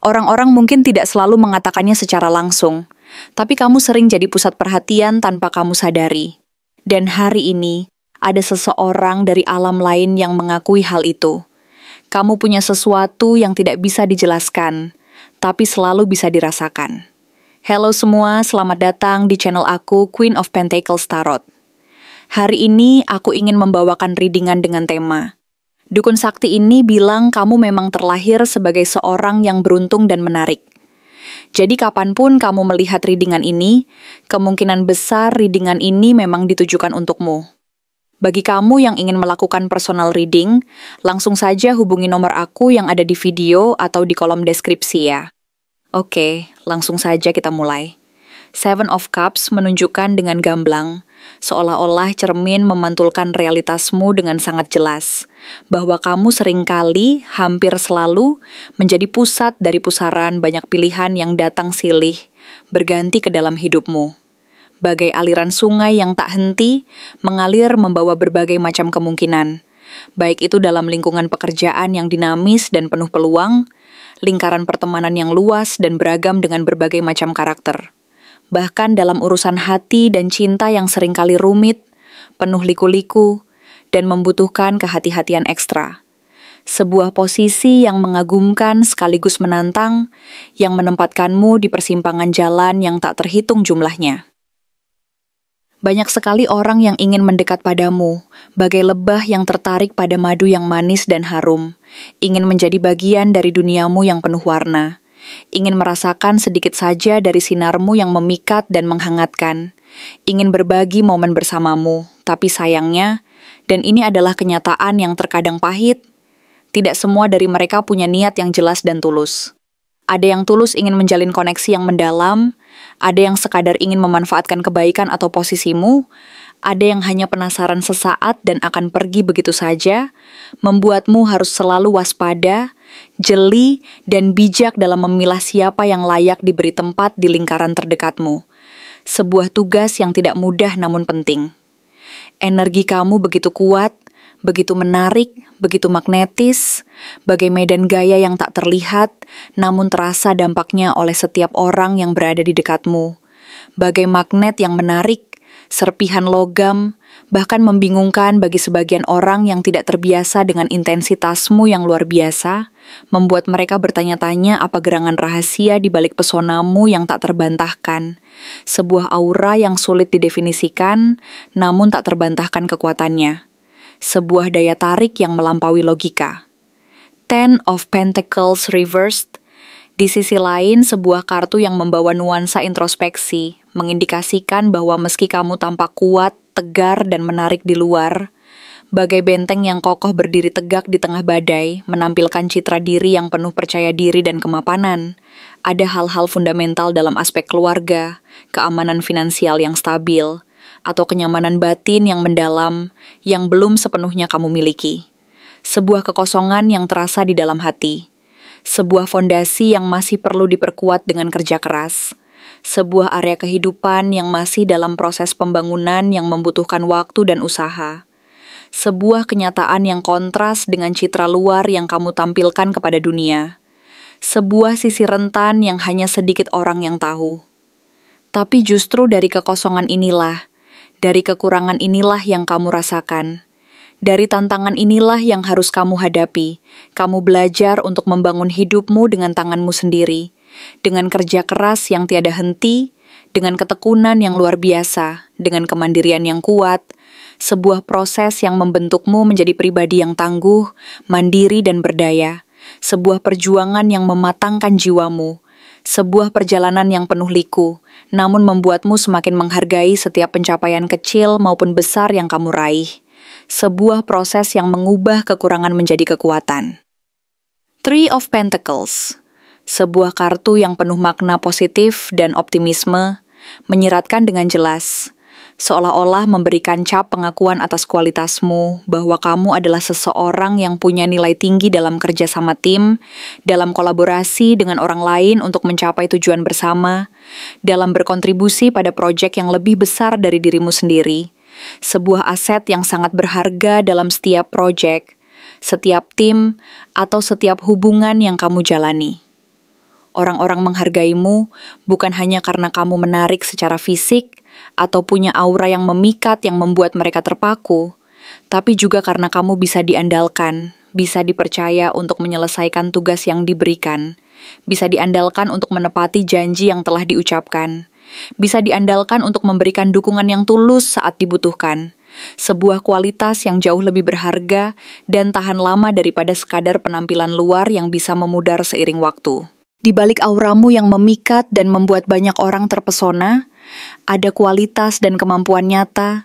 Orang-orang mungkin tidak selalu mengatakannya secara langsung, tapi kamu sering jadi pusat perhatian tanpa kamu sadari. Dan hari ini, ada seseorang dari alam lain yang mengakui hal itu. Kamu punya sesuatu yang tidak bisa dijelaskan, tapi selalu bisa dirasakan. Halo semua, selamat datang di channel aku, Queen of Pentacles Tarot. Hari ini aku ingin membawakan readingan dengan tema Dukun Sakti ini bilang kamu memang terlahir sebagai seorang yang beruntung dan menarik. Jadi kapanpun kamu melihat readingan ini, kemungkinan besar readingan ini memang ditujukan untukmu. Bagi kamu yang ingin melakukan personal reading, langsung saja hubungi nomor aku yang ada di video atau di kolom deskripsi ya. Oke, langsung saja kita mulai. Seven of Cups menunjukkan dengan gamblang, seolah-olah cermin memantulkan realitasmu dengan sangat jelas, bahwa kamu seringkali, hampir selalu, menjadi pusat dari pusaran banyak pilihan yang datang silih, berganti ke dalam hidupmu. Bagai aliran sungai yang tak henti, mengalir membawa berbagai macam kemungkinan, baik itu dalam lingkungan pekerjaan yang dinamis dan penuh peluang, lingkaran pertemanan yang luas dan beragam dengan berbagai macam karakter. Bahkan dalam urusan hati dan cinta yang seringkali rumit, penuh liku-liku, dan membutuhkan kehati-hatian ekstra. Sebuah posisi yang mengagumkan sekaligus menantang, yang menempatkanmu di persimpangan jalan yang tak terhitung jumlahnya. Banyak sekali orang yang ingin mendekat padamu, bagai lebah yang tertarik pada madu yang manis dan harum, ingin menjadi bagian dari duniamu yang penuh warna. Ingin merasakan sedikit saja dari sinarmu yang memikat dan menghangatkan, ingin berbagi momen bersamamu, tapi sayangnya, dan ini adalah kenyataan yang terkadang pahit, tidak semua dari mereka punya niat yang jelas dan tulus. Ada yang tulus ingin menjalin koneksi yang mendalam, ada yang sekadar ingin memanfaatkan kebaikan atau posisimu, ada yang hanya penasaran sesaat dan akan pergi begitu saja, membuatmu harus selalu waspada, jeli, dan bijak dalam memilah siapa yang layak diberi tempat di lingkaran terdekatmu. Sebuah tugas yang tidak mudah namun penting. Energi kamu begitu kuat, begitu menarik, begitu magnetis, bagai medan gaya yang tak terlihat, namun terasa dampaknya oleh setiap orang yang berada di dekatmu. Bagai magnet yang menarik, serpihan logam, bahkan membingungkan bagi sebagian orang yang tidak terbiasa dengan intensitasmu yang luar biasa, membuat mereka bertanya-tanya apa gerangan rahasia di balik pesonamu yang tak terbantahkan. Sebuah aura yang sulit didefinisikan, namun tak terbantahkan kekuatannya. Sebuah daya tarik yang melampaui logika. Ten of Pentacles Reversed. Di sisi lain, sebuah kartu yang membawa nuansa introspeksi, mengindikasikan bahwa meski kamu tampak kuat, tegar, dan menarik di luar, bagai benteng yang kokoh berdiri tegak di tengah badai, menampilkan citra diri yang penuh percaya diri dan kemapanan, ada hal-hal fundamental dalam aspek keluarga, keamanan finansial yang stabil, atau kenyamanan batin yang mendalam, yang belum sepenuhnya kamu miliki. Sebuah kekosongan yang terasa di dalam hati. Sebuah fondasi yang masih perlu diperkuat dengan kerja keras. Sebuah area kehidupan yang masih dalam proses pembangunan yang membutuhkan waktu dan usaha. Sebuah kenyataan yang kontras dengan citra luar yang kamu tampilkan kepada dunia. Sebuah sisi rentan yang hanya sedikit orang yang tahu. Tapi justru dari kekosongan inilah, dari kekurangan inilah yang kamu rasakan. Dari tantangan inilah yang harus kamu hadapi. Kamu belajar untuk membangun hidupmu dengan tanganmu sendiri. Dengan kerja keras yang tiada henti, dengan ketekunan yang luar biasa, dengan kemandirian yang kuat. Sebuah proses yang membentukmu menjadi pribadi yang tangguh, mandiri dan berdaya. Sebuah perjuangan yang mematangkan jiwamu. Sebuah perjalanan yang penuh liku, namun membuatmu semakin menghargai setiap pencapaian kecil maupun besar yang kamu raih. Sebuah proses yang mengubah kekurangan menjadi kekuatan. Three of Pentacles, sebuah kartu yang penuh makna positif dan optimisme, menyiratkan dengan jelas, seolah-olah memberikan cap pengakuan atas kualitasmu, bahwa kamu adalah seseorang yang punya nilai tinggi dalam kerja sama tim, dalam kolaborasi dengan orang lain untuk mencapai tujuan bersama, dalam berkontribusi pada proyek yang lebih besar dari dirimu sendiri. Sebuah aset yang sangat berharga dalam setiap proyek, setiap tim, atau setiap hubungan yang kamu jalani. Orang-orang menghargaimu bukan hanya karena kamu menarik secara fisik atau punya aura yang memikat yang membuat mereka terpaku, tapi juga karena kamu bisa diandalkan, bisa dipercaya untuk menyelesaikan tugas yang diberikan, bisa diandalkan untuk menepati janji yang telah diucapkan, bisa diandalkan untuk memberikan dukungan yang tulus saat dibutuhkan. Sebuah kualitas yang jauh lebih berharga dan tahan lama daripada sekadar penampilan luar yang bisa memudar seiring waktu. Di balik auramu yang memikat dan membuat banyak orang terpesona, ada kualitas dan kemampuan nyata,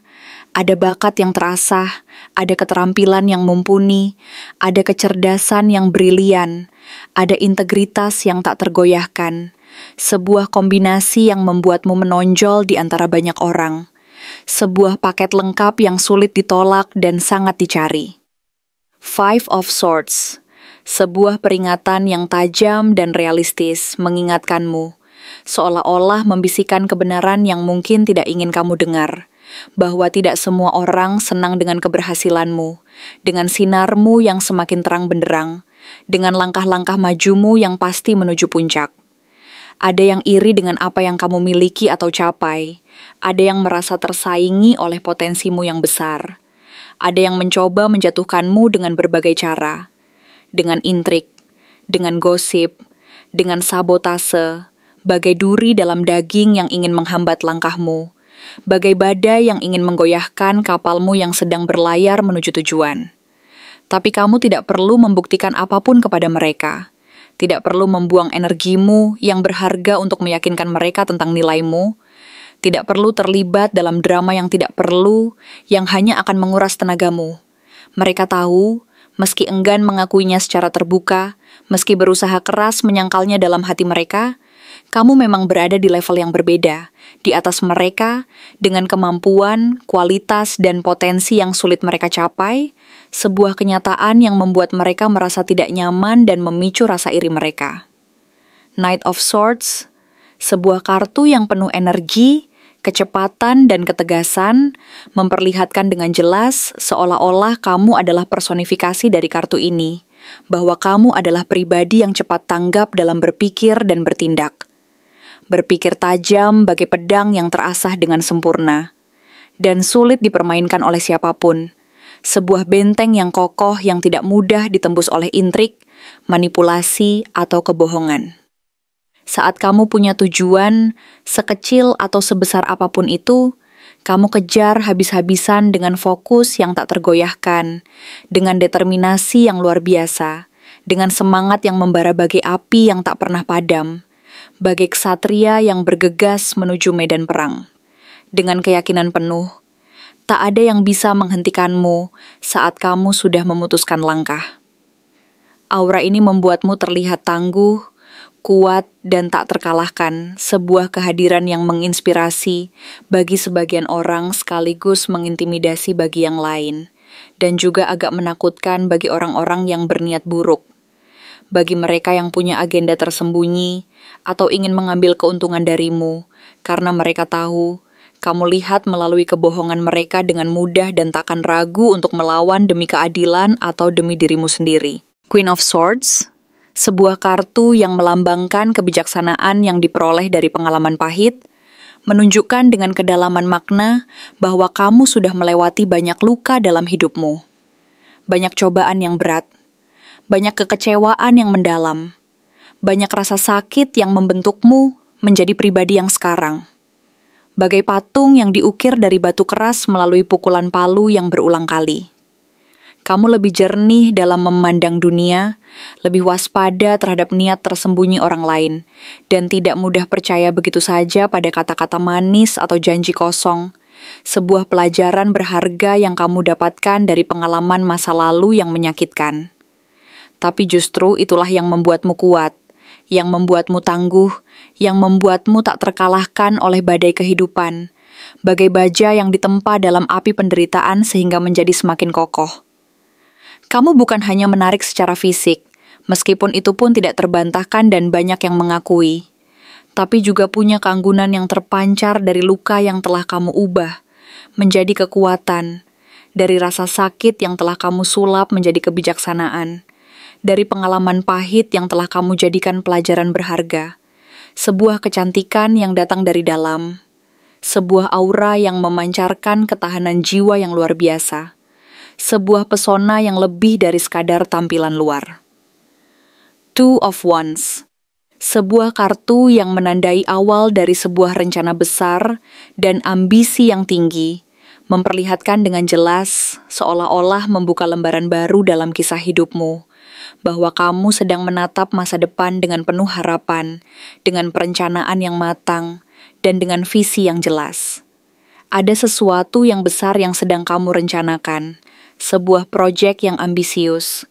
ada bakat yang terasah, ada keterampilan yang mumpuni, ada kecerdasan yang brilian, ada integritas yang tak tergoyahkan, sebuah kombinasi yang membuatmu menonjol di antara banyak orang, sebuah paket lengkap yang sulit ditolak dan sangat dicari. Five of Swords, sebuah peringatan yang tajam dan realistis mengingatkanmu, seolah-olah membisikkan kebenaran yang mungkin tidak ingin kamu dengar, bahwa tidak semua orang senang dengan keberhasilanmu, dengan sinarmu yang semakin terang benderang, dengan langkah-langkah majumu yang pasti menuju puncak. Ada yang iri dengan apa yang kamu miliki atau capai, ada yang merasa tersaingi oleh potensimu yang besar, ada yang mencoba menjatuhkanmu dengan berbagai cara, dengan intrik, dengan gosip, dengan sabotase, bagai duri dalam daging yang ingin menghambat langkahmu, bagai badai yang ingin menggoyahkan kapalmu yang sedang berlayar menuju tujuan. Tapi kamu tidak perlu membuktikan apapun kepada mereka, tidak perlu membuang energimu yang berharga untuk meyakinkan mereka tentang nilaimu, tidak perlu terlibat dalam drama yang tidak perlu, yang hanya akan menguras tenagamu. Mereka tahu, meski enggan mengakuinya secara terbuka, meski berusaha keras menyangkalnya dalam hati mereka, kamu memang berada di level yang berbeda, di atas mereka, dengan kemampuan, kualitas, dan potensi yang sulit mereka capai, sebuah kenyataan yang membuat mereka merasa tidak nyaman dan memicu rasa iri mereka. Knight of Swords, sebuah kartu yang penuh energi, kecepatan dan ketegasan, memperlihatkan dengan jelas seolah-olah kamu adalah personifikasi dari kartu ini, bahwa kamu adalah pribadi yang cepat tanggap dalam berpikir dan bertindak. Berpikir tajam bagai pedang yang terasah dengan sempurna, dan sulit dipermainkan oleh siapapun. Sebuah benteng yang kokoh yang tidak mudah ditembus oleh intrik, manipulasi, atau kebohongan. Saat kamu punya tujuan, sekecil atau sebesar apapun itu, kamu kejar habis-habisan dengan fokus yang tak tergoyahkan, dengan determinasi yang luar biasa, dengan semangat yang membara bagai api yang tak pernah padam, bagai ksatria yang bergegas menuju medan perang. Dengan keyakinan penuh, tak ada yang bisa menghentikanmu saat kamu sudah memutuskan langkah. Aura ini membuatmu terlihat tangguh, kuat, dan tak terkalahkan, sebuah kehadiran yang menginspirasi bagi sebagian orang sekaligus mengintimidasi bagi yang lain, dan juga agak menakutkan bagi orang-orang yang berniat buruk. Bagi mereka yang punya agenda tersembunyi atau ingin mengambil keuntungan darimu, karena mereka tahu kamu lihat melalui kebohongan mereka dengan mudah dan takkan ragu untuk melawan demi keadilan atau demi dirimu sendiri. Queen of Swords, sebuah kartu yang melambangkan kebijaksanaan yang diperoleh dari pengalaman pahit, menunjukkan dengan kedalaman makna bahwa kamu sudah melewati banyak luka dalam hidupmu, banyak cobaan yang berat, banyak kekecewaan yang mendalam, banyak rasa sakit yang membentukmu menjadi pribadi yang sekarang. Bagai patung yang diukir dari batu keras melalui pukulan palu yang berulang kali. Kamu lebih jernih dalam memandang dunia, lebih waspada terhadap niat tersembunyi orang lain, dan tidak mudah percaya begitu saja pada kata-kata manis atau janji kosong, sebuah pelajaran berharga yang kamu dapatkan dari pengalaman masa lalu yang menyakitkan. Tapi justru itulah yang membuatmu kuat, yang membuatmu tangguh, yang membuatmu tak terkalahkan oleh badai kehidupan, bagai baja yang ditempa dalam api penderitaan sehingga menjadi semakin kokoh. Kamu bukan hanya menarik secara fisik, meskipun itu pun tidak terbantahkan dan banyak yang mengakui, tapi juga punya keanggunan yang terpancar dari luka yang telah kamu ubah, menjadi kekuatan, dari rasa sakit yang telah kamu sulap menjadi kebijaksanaan, dari pengalaman pahit yang telah kamu jadikan pelajaran berharga, sebuah kecantikan yang datang dari dalam, sebuah aura yang memancarkan ketahanan jiwa yang luar biasa, sebuah pesona yang lebih dari sekadar tampilan luar. Two of Wands, sebuah kartu yang menandai awal dari sebuah rencana besar dan ambisi yang tinggi, memperlihatkan dengan jelas seolah-olah membuka lembaran baru dalam kisah hidupmu, bahwa kamu sedang menatap masa depan dengan penuh harapan, dengan perencanaan yang matang, dan dengan visi yang jelas. Ada sesuatu yang besar yang sedang kamu rencanakan, sebuah proyek yang ambisius,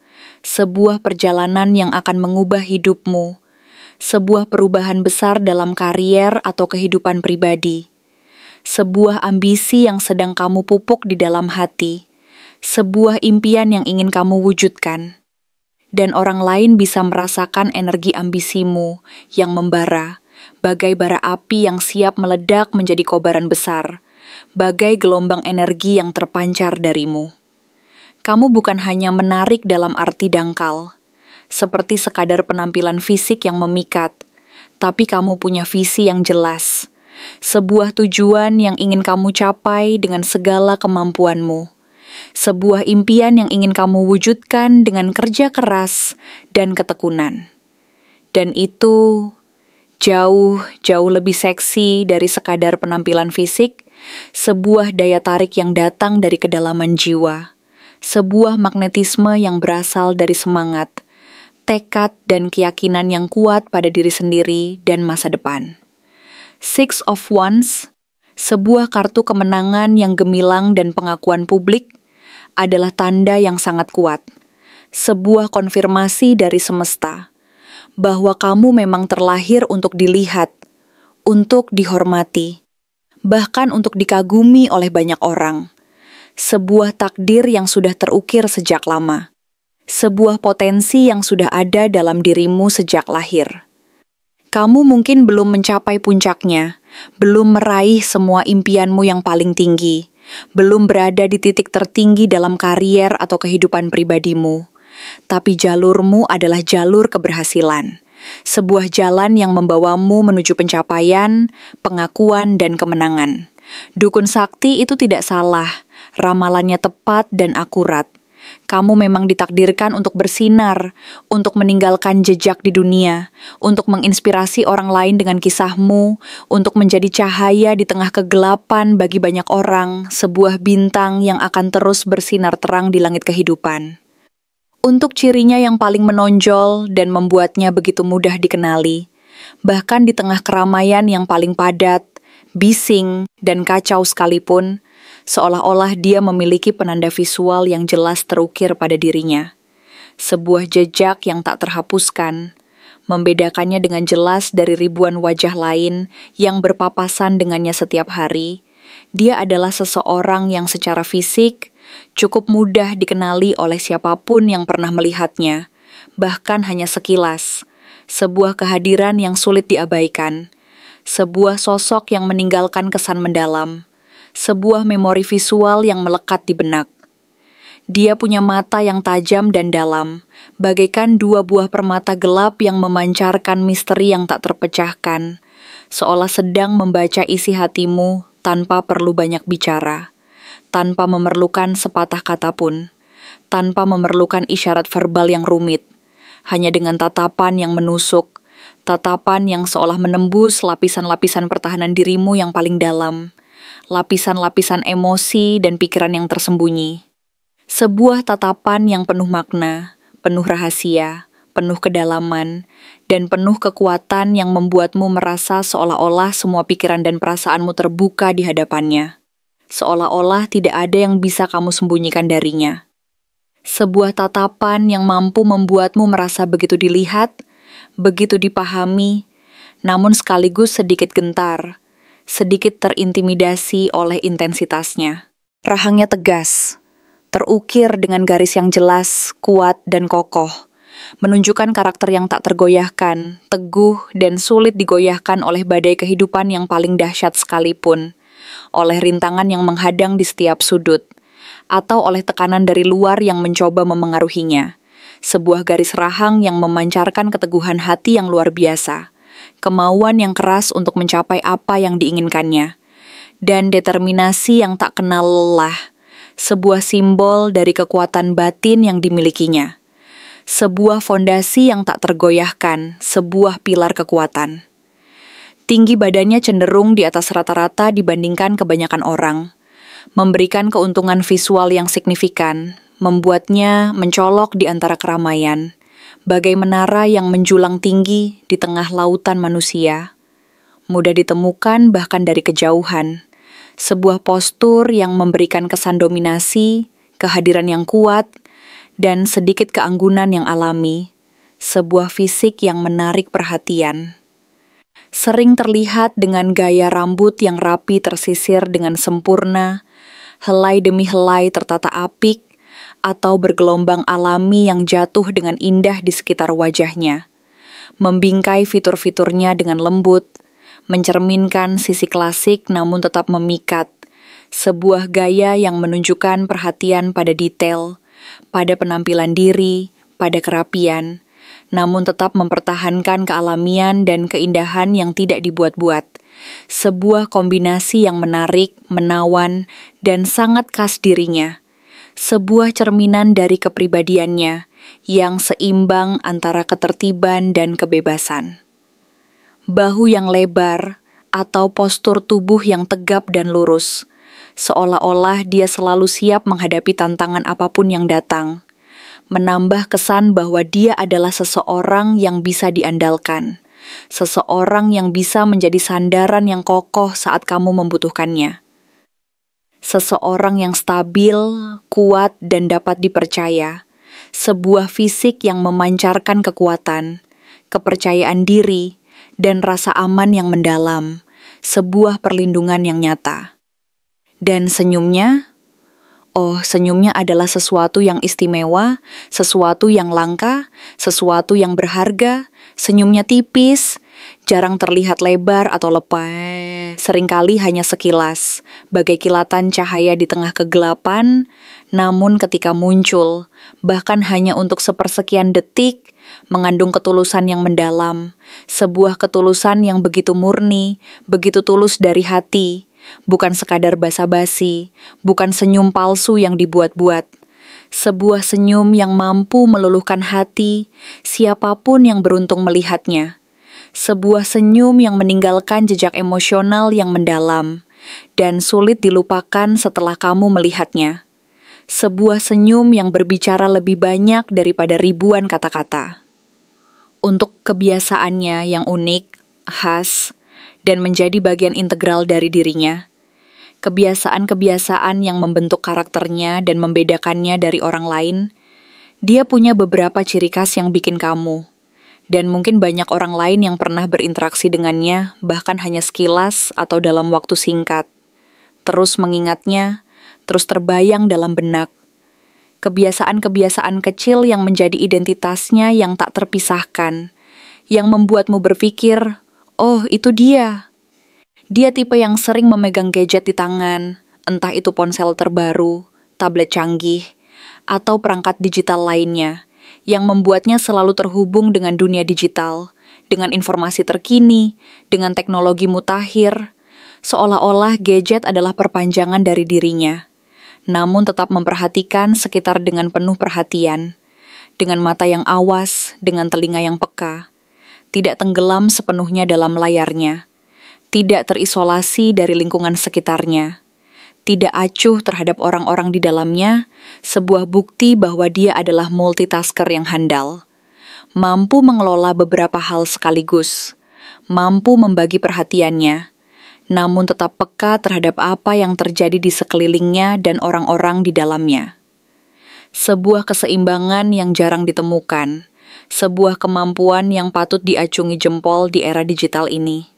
sebuah perjalanan yang akan mengubah hidupmu, sebuah perubahan besar dalam karier atau kehidupan pribadi, sebuah ambisi yang sedang kamu pupuk di dalam hati, sebuah impian yang ingin kamu wujudkan. Dan orang lain bisa merasakan energi ambisimu yang membara, bagai bara api yang siap meledak menjadi kobaran besar, bagai gelombang energi yang terpancar darimu. Kamu bukan hanya menarik dalam arti dangkal, seperti sekadar penampilan fisik yang memikat, tapi kamu punya visi yang jelas, sebuah tujuan yang ingin kamu capai dengan segala kemampuanmu, sebuah impian yang ingin kamu wujudkan dengan kerja keras dan ketekunan. Dan itu jauh lebih seksi dari sekadar penampilan fisik, sebuah daya tarik yang datang dari kedalaman jiwa, sebuah magnetisme yang berasal dari semangat, tekad dan keyakinan yang kuat pada diri sendiri dan masa depan. Six of Wands, sebuah kartu kemenangan yang gemilang dan pengakuan publik, adalah tanda yang sangat kuat, sebuah konfirmasi dari semesta, bahwa kamu memang terlahir untuk dilihat, untuk dihormati, bahkan untuk dikagumi oleh banyak orang. Sebuah takdir yang sudah terukir sejak lama. Sebuah potensi yang sudah ada dalam dirimu sejak lahir. Kamu mungkin belum mencapai puncaknya, belum meraih semua impianmu yang paling tinggi, belum berada di titik tertinggi dalam karier atau kehidupan pribadimu. Tapi jalurmu adalah jalur keberhasilan, sebuah jalan yang membawamu menuju pencapaian, pengakuan, dan kemenangan. Dukun sakti itu tidak salah, ramalannya tepat dan akurat. Kamu memang ditakdirkan untuk bersinar, untuk meninggalkan jejak di dunia, untuk menginspirasi orang lain dengan kisahmu, untuk menjadi cahaya di tengah kegelapan bagi banyak orang, sebuah bintang yang akan terus bersinar terang di langit kehidupan. Untuk cirinya yang paling menonjol dan membuatnya begitu mudah dikenali, bahkan di tengah keramaian yang paling padat, bising, dan kacau sekalipun, seolah-olah dia memiliki penanda visual yang jelas terukir pada dirinya. Sebuah jejak yang tak terhapuskan, membedakannya dengan jelas dari ribuan wajah lain yang berpapasan dengannya setiap hari. Dia adalah seseorang yang secara fisik cukup mudah dikenali oleh siapapun yang pernah melihatnya, bahkan hanya sekilas. Sebuah kehadiran yang sulit diabaikan, sebuah sosok yang meninggalkan kesan mendalam, sebuah memori visual yang melekat di benak. Dia punya mata yang tajam dan dalam, bagaikan dua buah permata gelap yang memancarkan misteri yang tak terpecahkan, seolah sedang membaca isi hatimu tanpa perlu banyak bicara, tanpa memerlukan sepatah kata pun, tanpa memerlukan isyarat verbal yang rumit, hanya dengan tatapan yang menusuk, tatapan yang seolah menembus lapisan-lapisan pertahanan dirimu yang paling dalam, lapisan-lapisan emosi dan pikiran yang tersembunyi. Sebuah tatapan yang penuh makna, penuh rahasia, penuh kedalaman, dan penuh kekuatan yang membuatmu merasa seolah-olah semua pikiran dan perasaanmu terbuka di hadapannya. Seolah-olah tidak ada yang bisa kamu sembunyikan darinya. Sebuah tatapan yang mampu membuatmu merasa begitu dilihat, begitu dipahami, namun sekaligus sedikit gentar, sedikit terintimidasi oleh intensitasnya. Rahangnya tegas, terukir dengan garis yang jelas, kuat, dan kokoh, menunjukkan karakter yang tak tergoyahkan, teguh, dan sulit digoyahkan oleh badai kehidupan yang paling dahsyat sekalipun, oleh rintangan yang menghadang di setiap sudut, atau oleh tekanan dari luar yang mencoba memengaruhinya. sebuah garis rahang yang memancarkan keteguhan hati yang luar biasa, kemauan yang keras untuk mencapai apa yang diinginkannya, dan determinasi yang tak kenal lelah, sebuah simbol dari kekuatan batin yang dimilikinya, sebuah fondasi yang tak tergoyahkan, sebuah pilar kekuatan. Tinggi badannya cenderung di atas rata-rata dibandingkan kebanyakan orang, memberikan keuntungan visual yang signifikan, membuatnya mencolok di antara keramaian, bagai menara yang menjulang tinggi di tengah lautan manusia. Mudah ditemukan bahkan dari kejauhan, sebuah postur yang memberikan kesan dominasi, kehadiran yang kuat, dan sedikit keanggunan yang alami, sebuah fisik yang menarik perhatian. Sering terlihat dengan gaya rambut yang rapi tersisir dengan sempurna, helai demi helai tertata apik, atau bergelombang alami yang jatuh dengan indah di sekitar wajahnya, membingkai fitur-fiturnya dengan lembut, mencerminkan sisi klasik namun tetap memikat, sebuah gaya yang menunjukkan perhatian pada detail, pada penampilan diri, pada kerapian, namun tetap mempertahankan kealamian dan keindahan yang tidak dibuat-buat, sebuah kombinasi yang menarik, menawan, dan sangat khas dirinya. Sebuah cerminan dari kepribadiannya yang seimbang antara ketertiban dan kebebasan. Bahu yang lebar atau postur tubuh yang tegap dan lurus, seolah-olah dia selalu siap menghadapi tantangan apapun yang datang, menambah kesan bahwa dia adalah seseorang yang bisa diandalkan, seseorang yang bisa menjadi sandaran yang kokoh saat kamu membutuhkannya. Seseorang yang stabil, kuat, dan dapat dipercaya, sebuah fisik yang memancarkan kekuatan, kepercayaan diri, dan rasa aman yang mendalam, sebuah perlindungan yang nyata. Dan senyumnya, senyumnya adalah sesuatu yang istimewa, sesuatu yang langka, sesuatu yang berharga. Senyumnya tipis, jarang terlihat lebar atau lepas, seringkali hanya sekilas, bagai kilatan cahaya di tengah kegelapan, namun ketika muncul, bahkan hanya untuk sepersekian detik, mengandung ketulusan yang mendalam, sebuah ketulusan yang begitu murni, begitu tulus dari hati, bukan sekadar basa-basi, bukan senyum palsu yang dibuat-buat. Sebuah senyum yang mampu meluluhkan hati siapapun yang beruntung melihatnya. Sebuah senyum yang meninggalkan jejak emosional yang mendalam dan sulit dilupakan setelah kamu melihatnya. Sebuah senyum yang berbicara lebih banyak daripada ribuan kata-kata. Untuk kebiasaannya yang unik, khas, dan menjadi bagian integral dari dirinya, kebiasaan-kebiasaan yang membentuk karakternya dan membedakannya dari orang lain, dia punya beberapa ciri khas yang bikin kamu, dan mungkin banyak orang lain yang pernah berinteraksi dengannya, bahkan hanya sekilas atau dalam waktu singkat, terus mengingatnya, terus terbayang dalam benak. Kebiasaan-kebiasaan kecil yang menjadi identitasnya yang tak terpisahkan, yang membuatmu berpikir, oh itu dia. Dia tipe yang sering memegang gadget di tangan, entah itu ponsel terbaru, tablet canggih, atau perangkat digital lainnya, yang membuatnya selalu terhubung dengan dunia digital, dengan informasi terkini, dengan teknologi mutakhir, seolah-olah gadget adalah perpanjangan dari dirinya, namun tetap memperhatikan sekitar dengan penuh perhatian, dengan mata yang awas, dengan telinga yang peka, tidak tenggelam sepenuhnya dalam layarnya, tidak terisolasi dari lingkungan sekitarnya, tidak acuh terhadap orang-orang di dalamnya, sebuah bukti bahwa dia adalah multitasker yang handal, mampu mengelola beberapa hal sekaligus, mampu membagi perhatiannya, namun tetap peka terhadap apa yang terjadi di sekelilingnya dan orang-orang di dalamnya. Sebuah keseimbangan yang jarang ditemukan, sebuah kemampuan yang patut diacungi jempol di era digital ini.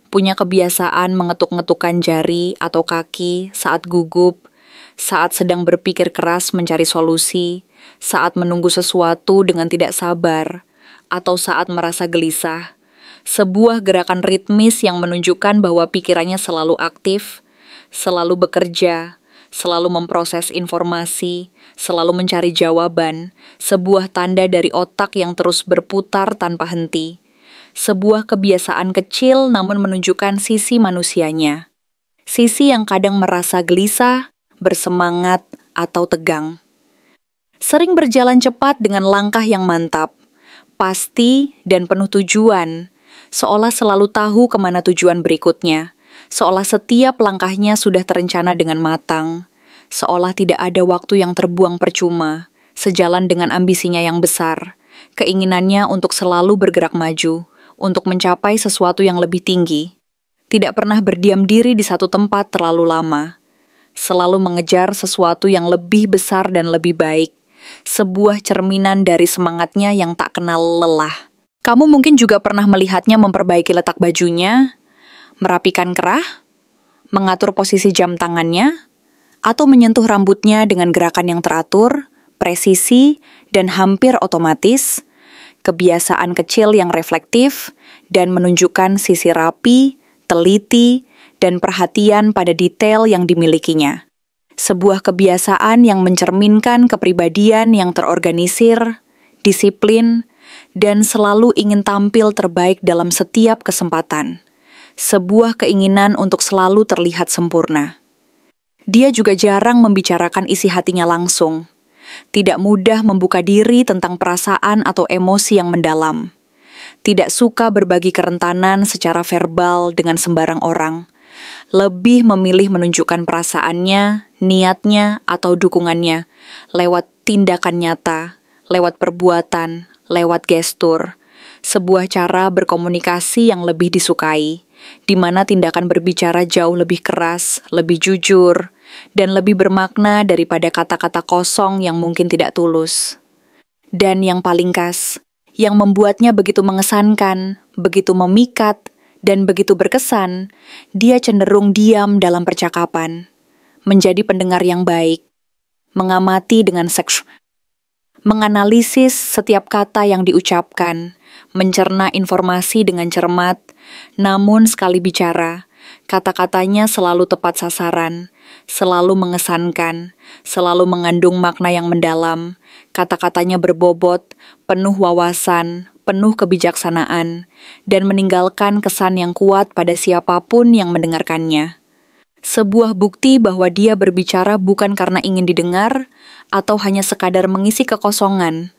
Punya kebiasaan mengetuk-ngetukkan jari atau kaki saat gugup, saat sedang berpikir keras mencari solusi, saat menunggu sesuatu dengan tidak sabar, atau saat merasa gelisah. Sebuah gerakan ritmis yang menunjukkan bahwa pikirannya selalu aktif, selalu bekerja, selalu memproses informasi, selalu mencari jawaban, sebuah tanda dari otak yang terus berputar tanpa henti. Sebuah kebiasaan kecil namun menunjukkan sisi manusianya. Sisi yang kadang merasa gelisah, bersemangat, atau tegang. Sering berjalan cepat dengan langkah yang mantap, pasti dan penuh tujuan, seolah selalu tahu kemana tujuan berikutnya. Seolah setiap langkahnya sudah terencana dengan matang, seolah tidak ada waktu yang terbuang percuma, sejalan dengan ambisinya yang besar, keinginannya untuk selalu bergerak maju, untuk mencapai sesuatu yang lebih tinggi. Tidak pernah berdiam diri di satu tempat terlalu lama, selalu mengejar sesuatu yang lebih besar dan lebih baik, sebuah cerminan dari semangatnya yang tak kenal lelah. Kamu mungkin juga pernah melihatnya memperbaiki letak bajunya, merapikan kerah, mengatur posisi jam tangannya, atau menyentuh rambutnya dengan gerakan yang teratur, presisi, dan hampir otomatis, kebiasaan kecil yang reflektif, dan menunjukkan sisi rapi, teliti, dan perhatian pada detail yang dimilikinya. Sebuah kebiasaan yang mencerminkan kepribadian yang terorganisir, disiplin, dan selalu ingin tampil terbaik dalam setiap kesempatan. Sebuah keinginan untuk selalu terlihat sempurna. Dia juga jarang membicarakan isi hatinya langsung. Tidak mudah membuka diri tentang perasaan atau emosi yang mendalam. Tidak suka berbagi kerentanan secara verbal dengan sembarang orang. Lebih memilih menunjukkan perasaannya, niatnya, atau dukungannya lewat tindakan nyata, lewat perbuatan, lewat gestur. Sebuah cara berkomunikasi yang lebih disukai, di mana tindakan berbicara jauh lebih keras, lebih jujur, dan lebih bermakna daripada kata-kata kosong yang mungkin tidak tulus. Dan yang paling khas, yang membuatnya begitu mengesankan, begitu memikat, dan begitu berkesan, dia cenderung diam dalam percakapan, menjadi pendengar yang baik, mengamati dengan menganalisis setiap kata yang diucapkan, mencerna informasi dengan cermat, namun sekali bicara, kata-katanya selalu tepat sasaran, selalu mengesankan, selalu mengandung makna yang mendalam, kata-katanya berbobot, penuh wawasan, penuh kebijaksanaan, dan meninggalkan kesan yang kuat pada siapapun yang mendengarkannya. Sebuah bukti bahwa dia berbicara bukan karena ingin didengar atau hanya sekadar mengisi kekosongan,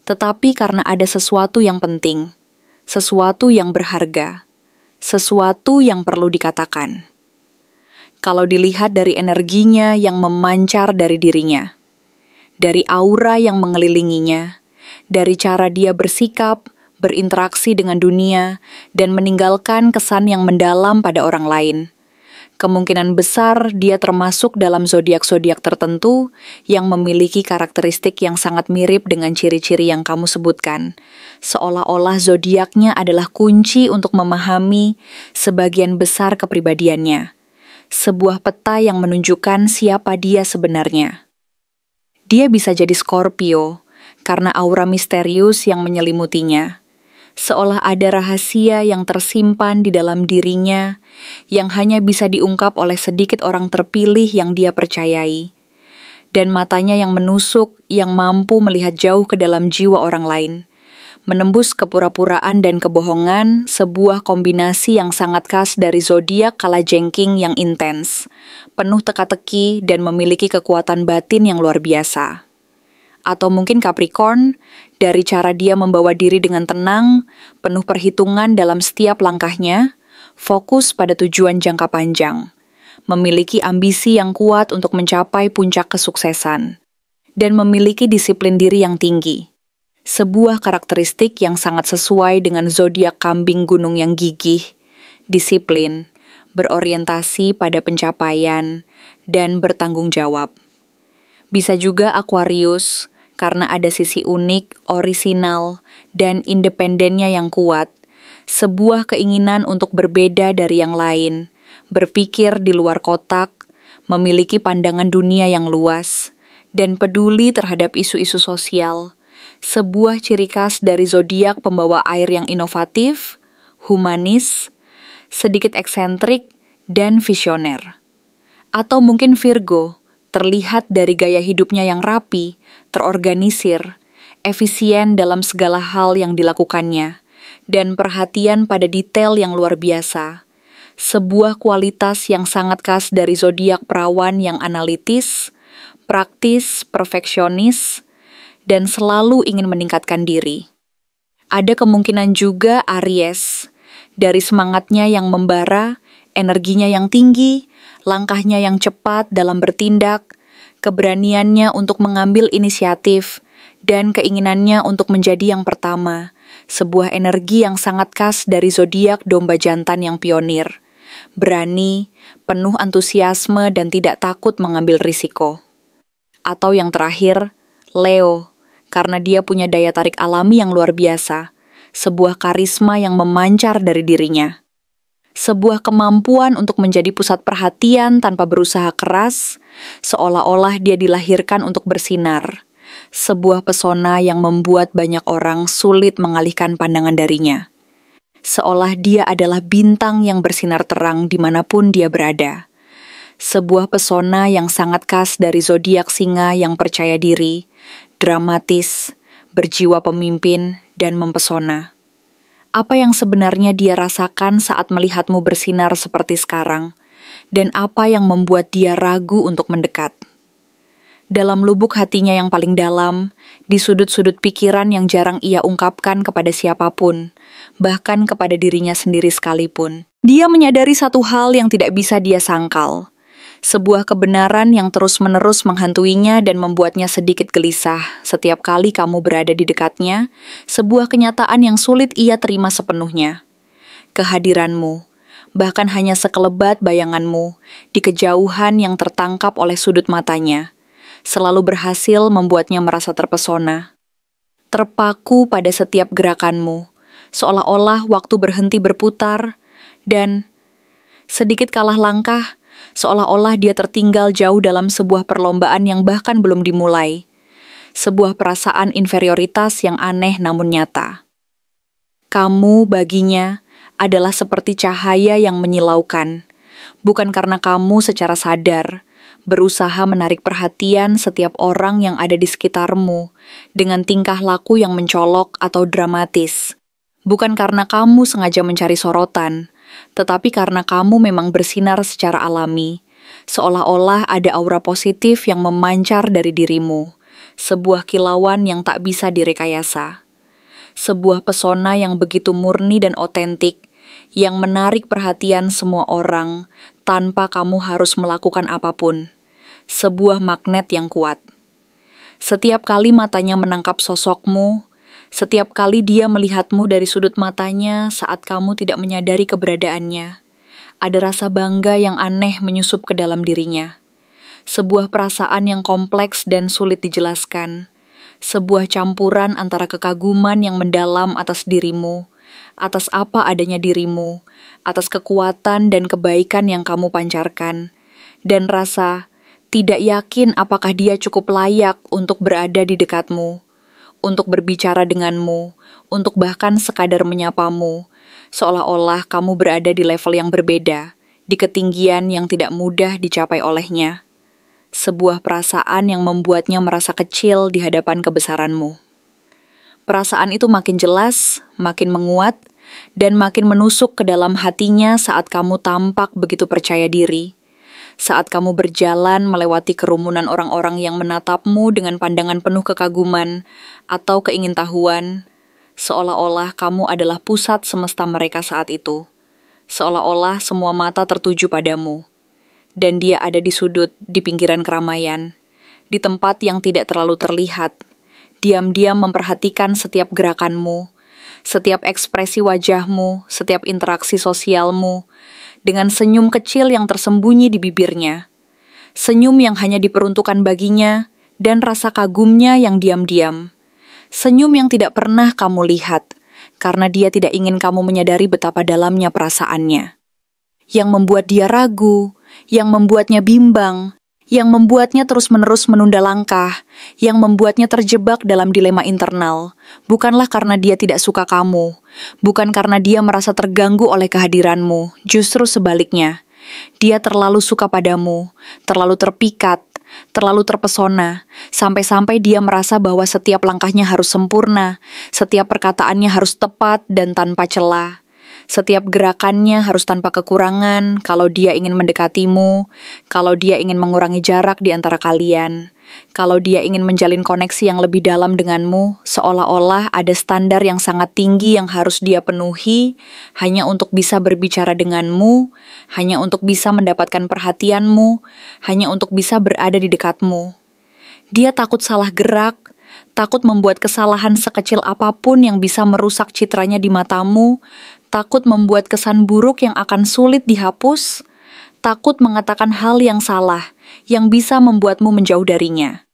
tetapi karena ada sesuatu yang penting, sesuatu yang berharga, sesuatu yang perlu dikatakan. Kalau dilihat dari energinya yang memancar dari dirinya, dari aura yang mengelilinginya, dari cara dia bersikap, berinteraksi dengan dunia, dan meninggalkan kesan yang mendalam pada orang lain, kemungkinan besar dia termasuk dalam zodiak-zodiak tertentu yang memiliki karakteristik yang sangat mirip dengan ciri-ciri yang kamu sebutkan. Seolah-olah zodiaknya adalah kunci untuk memahami sebagian besar kepribadiannya. Sebuah peta yang menunjukkan siapa dia sebenarnya. Dia bisa jadi Scorpio karena aura misterius yang menyelimutinya. Seolah ada rahasia yang tersimpan di dalam dirinya yang hanya bisa diungkap oleh sedikit orang terpilih yang dia percayai. Dan matanya yang menusuk, yang mampu melihat jauh ke dalam jiwa orang lain. Menembus kepura-puraan dan kebohongan, sebuah kombinasi yang sangat khas dari zodiak kalajengking yang intens, penuh teka-teki dan memiliki kekuatan batin yang luar biasa. Atau mungkin Capricorn, dari cara dia membawa diri dengan tenang, penuh perhitungan dalam setiap langkahnya, fokus pada tujuan jangka panjang, memiliki ambisi yang kuat untuk mencapai puncak kesuksesan, dan memiliki disiplin diri yang tinggi. Sebuah karakteristik yang sangat sesuai dengan zodiak kambing gunung yang gigih, disiplin, berorientasi pada pencapaian, dan bertanggung jawab. Bisa juga Aquarius, karena ada sisi unik, orisinal, dan independennya yang kuat, sebuah keinginan untuk berbeda dari yang lain, berpikir di luar kotak, memiliki pandangan dunia yang luas, dan peduli terhadap isu-isu sosial, sebuah ciri khas dari zodiak pembawa air yang inovatif, humanis, sedikit eksentrik, dan visioner. Atau mungkin Virgo, Terlihat dari gaya hidupnya yang rapi, terorganisir, efisien dalam segala hal yang dilakukannya, dan perhatian pada detail yang luar biasa. Sebuah kualitas yang sangat khas dari zodiak perawan yang analitis, praktis, perfeksionis, dan selalu ingin meningkatkan diri. Ada kemungkinan juga Aries, dari semangatnya yang membara, energinya yang tinggi, langkahnya yang cepat dalam bertindak, keberaniannya untuk mengambil inisiatif, dan keinginannya untuk menjadi yang pertama, sebuah energi yang sangat khas dari zodiak domba jantan yang pionir, berani, penuh antusiasme dan tidak takut mengambil risiko. Atau yang terakhir, Leo, karena dia punya daya tarik alami yang luar biasa, sebuah karisma yang memancar dari dirinya. Sebuah kemampuan untuk menjadi pusat perhatian tanpa berusaha keras, seolah-olah dia dilahirkan untuk bersinar. Sebuah pesona yang membuat banyak orang sulit mengalihkan pandangan darinya. Seolah dia adalah bintang yang bersinar terang dimanapun dia berada. Sebuah pesona yang sangat khas dari zodiak Singa yang percaya diri, dramatis, berjiwa pemimpin, dan mempesona. Apa yang sebenarnya dia rasakan saat melihatmu bersinar seperti sekarang, dan apa yang membuat dia ragu untuk mendekat. Dalam lubuk hatinya yang paling dalam, di sudut-sudut pikiran yang jarang ia ungkapkan kepada siapapun, bahkan kepada dirinya sendiri sekalipun, dia menyadari satu hal yang tidak bisa dia sangkal. Sebuah kebenaran yang terus-menerus menghantuinya dan membuatnya sedikit gelisah setiap kali kamu berada di dekatnya, sebuah kenyataan yang sulit ia terima sepenuhnya. Kehadiranmu, bahkan hanya sekelebat bayanganmu, di kejauhan yang tertangkap oleh sudut matanya, selalu berhasil membuatnya merasa terpesona. Terpaku pada setiap gerakanmu, seolah-olah waktu berhenti berputar, dan sedikit kalah langkah, seolah-olah dia tertinggal jauh dalam sebuah perlombaan yang bahkan belum dimulai. Sebuah perasaan inferioritas yang aneh namun nyata. Kamu baginya adalah seperti cahaya yang menyilaukan, bukan karena kamu secara sadar berusaha menarik perhatian setiap orang yang ada di sekitarmu dengan tingkah laku yang mencolok atau dramatis. Bukan karena kamu sengaja mencari sorotan, tetapi karena kamu memang bersinar secara alami, seolah-olah ada aura positif yang memancar dari dirimu, sebuah kilauan yang tak bisa direkayasa, sebuah pesona yang begitu murni dan otentik, yang menarik perhatian semua orang tanpa kamu harus melakukan apapun, sebuah magnet yang kuat. Setiap kali matanya menangkap sosokmu, setiap kali dia melihatmu dari sudut matanya saat kamu tidak menyadari keberadaannya, ada rasa bangga yang aneh menyusup ke dalam dirinya. Sebuah perasaan yang kompleks dan sulit dijelaskan. Sebuah campuran antara kekaguman yang mendalam atas dirimu, atas apa adanya dirimu, atas kekuatan dan kebaikan yang kamu pancarkan, dan rasa tidak yakin apakah dia cukup layak untuk berada di dekatmu, untuk berbicara denganmu, untuk bahkan sekadar menyapamu, seolah-olah kamu berada di level yang berbeda, di ketinggian yang tidak mudah dicapai olehnya. Sebuah perasaan yang membuatnya merasa kecil di hadapan kebesaranmu. Perasaan itu makin jelas, makin menguat, dan makin menusuk ke dalam hatinya saat kamu tampak begitu percaya diri. Saat kamu berjalan melewati kerumunan orang-orang yang menatapmu dengan pandangan penuh kekaguman atau keingintahuan, seolah-olah kamu adalah pusat semesta mereka saat itu. Seolah-olah semua mata tertuju padamu. Dan dia ada di sudut, di pinggiran keramaian, di tempat yang tidak terlalu terlihat, diam-diam memperhatikan setiap gerakanmu, setiap ekspresi wajahmu, setiap interaksi sosialmu, dengan senyum kecil yang tersembunyi di bibirnya. Senyum yang hanya diperuntukkan baginya, dan rasa kagumnya yang diam-diam. Senyum yang tidak pernah kamu lihat, karena dia tidak ingin kamu menyadari betapa dalamnya perasaannya. Yang membuat dia ragu, yang membuatnya bimbang, yang membuatnya terus-menerus menunda langkah, yang membuatnya terjebak dalam dilema internal, bukanlah karena dia tidak suka kamu, bukan karena dia merasa terganggu oleh kehadiranmu, justru sebaliknya. Dia terlalu suka padamu, terlalu terpikat, terlalu terpesona, sampai-sampai dia merasa bahwa setiap langkahnya harus sempurna, setiap perkataannya harus tepat dan tanpa celah. Setiap gerakannya harus tanpa kekurangan kalau dia ingin mendekatimu, kalau dia ingin mengurangi jarak di antara kalian, kalau dia ingin menjalin koneksi yang lebih dalam denganmu, seolah-olah ada standar yang sangat tinggi yang harus dia penuhi hanya untuk bisa berbicara denganmu, hanya untuk bisa mendapatkan perhatianmu, hanya untuk bisa berada di dekatmu. Dia takut salah gerak, takut membuat kesalahan sekecil apapun yang bisa merusak citranya di matamu, takut membuat kesan buruk yang akan sulit dihapus, takut mengatakan hal yang salah yang bisa membuatmu menjauh darinya.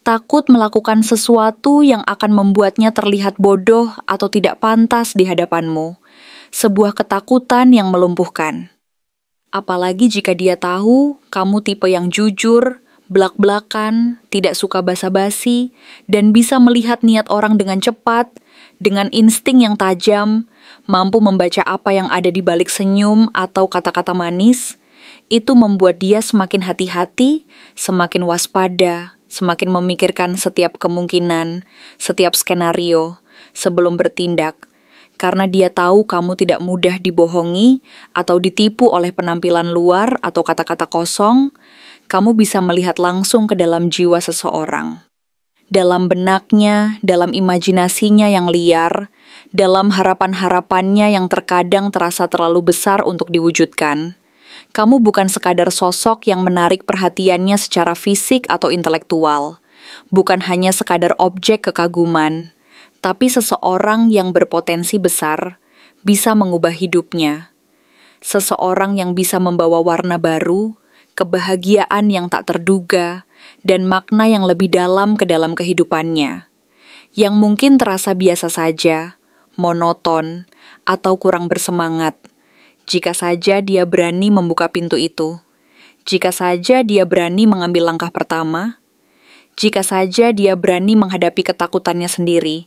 Takut melakukan sesuatu yang akan membuatnya terlihat bodoh atau tidak pantas di hadapanmu. Sebuah ketakutan yang melumpuhkan. Apalagi jika dia tahu kamu tipe yang jujur, belak-belakan, tidak suka basa-basi, dan bisa melihat niat orang dengan cepat, dengan insting yang tajam, mampu membaca apa yang ada di balik senyum atau kata-kata manis. Itu membuat dia semakin hati-hati, semakin waspada, semakin memikirkan setiap kemungkinan, setiap skenario, sebelum bertindak. Karena dia tahu kamu tidak mudah dibohongi atau ditipu oleh penampilan luar atau kata-kata kosong, kamu bisa melihat langsung ke dalam jiwa seseorang. Dalam benaknya, dalam imajinasinya yang liar, dalam harapan-harapannya yang terkadang terasa terlalu besar untuk diwujudkan. Kamu bukan sekadar sosok yang menarik perhatiannya secara fisik atau intelektual. Bukan hanya sekadar objek kekaguman, tapi seseorang yang berpotensi besar, bisa mengubah hidupnya. Seseorang yang bisa membawa warna baru, kebahagiaan yang tak terduga, dan makna yang lebih dalam ke dalam kehidupannya. Yang mungkin terasa biasa saja, monoton, atau kurang bersemangat. Jika saja dia berani membuka pintu itu, jika saja dia berani mengambil langkah pertama, jika saja dia berani menghadapi ketakutannya sendiri,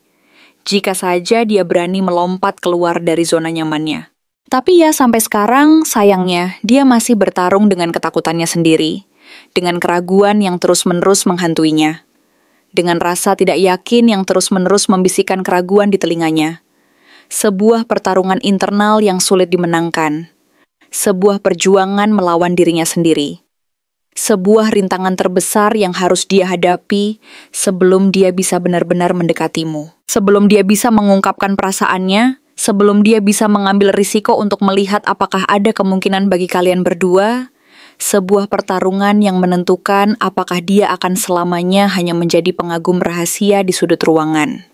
jika saja dia berani melompat keluar dari zona nyamannya. Tapi ya sampai sekarang, sayangnya, dia masih bertarung dengan ketakutannya sendiri, dengan keraguan yang terus-menerus menghantuinya, dengan rasa tidak yakin yang terus-menerus membisikkan keraguan di telinganya. Sebuah pertarungan internal yang sulit dimenangkan. Sebuah perjuangan melawan dirinya sendiri. Sebuah rintangan terbesar yang harus dia hadapi sebelum dia bisa benar-benar mendekatimu. Sebelum dia bisa mengungkapkan perasaannya, sebelum dia bisa mengambil risiko untuk melihat apakah ada kemungkinan bagi kalian berdua, sebuah pertarungan yang menentukan apakah dia akan selamanya hanya menjadi pengagum rahasia di sudut ruangan.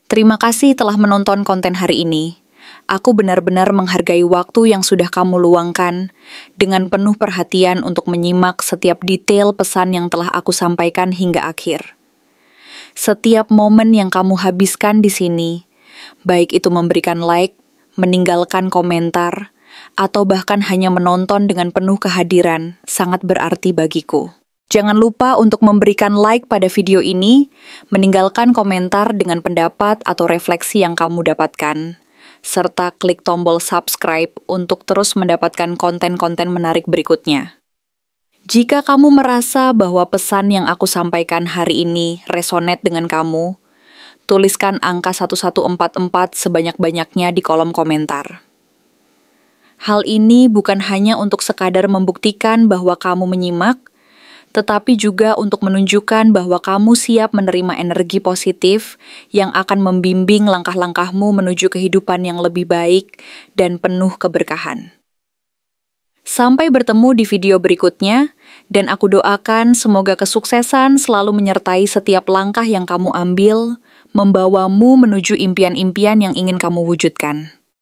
Terima kasih telah menonton konten hari ini. Aku benar-benar menghargai waktu yang sudah kamu luangkan dengan penuh perhatian untuk menyimak setiap detail pesan yang telah aku sampaikan hingga akhir. Setiap momen yang kamu habiskan di sini, baik itu memberikan like, meninggalkan komentar, atau bahkan hanya menonton dengan penuh kehadiran, sangat berarti bagiku. Jangan lupa untuk memberikan like pada video ini, meninggalkan komentar dengan pendapat atau refleksi yang kamu dapatkan, serta klik tombol subscribe untuk terus mendapatkan konten-konten menarik berikutnya. Jika kamu merasa bahwa pesan yang aku sampaikan hari ini resonate dengan kamu, tuliskan angka 1144 sebanyak-banyaknya di kolom komentar. Hal ini bukan hanya untuk sekadar membuktikan bahwa kamu menyimak, tetapi juga untuk menunjukkan bahwa kamu siap menerima energi positif yang akan membimbing langkah-langkahmu menuju kehidupan yang lebih baik dan penuh keberkahan. Sampai bertemu di video berikutnya, dan aku doakan semoga kesuksesan selalu menyertai setiap langkah yang kamu ambil, membawamu menuju impian-impian yang ingin kamu wujudkan.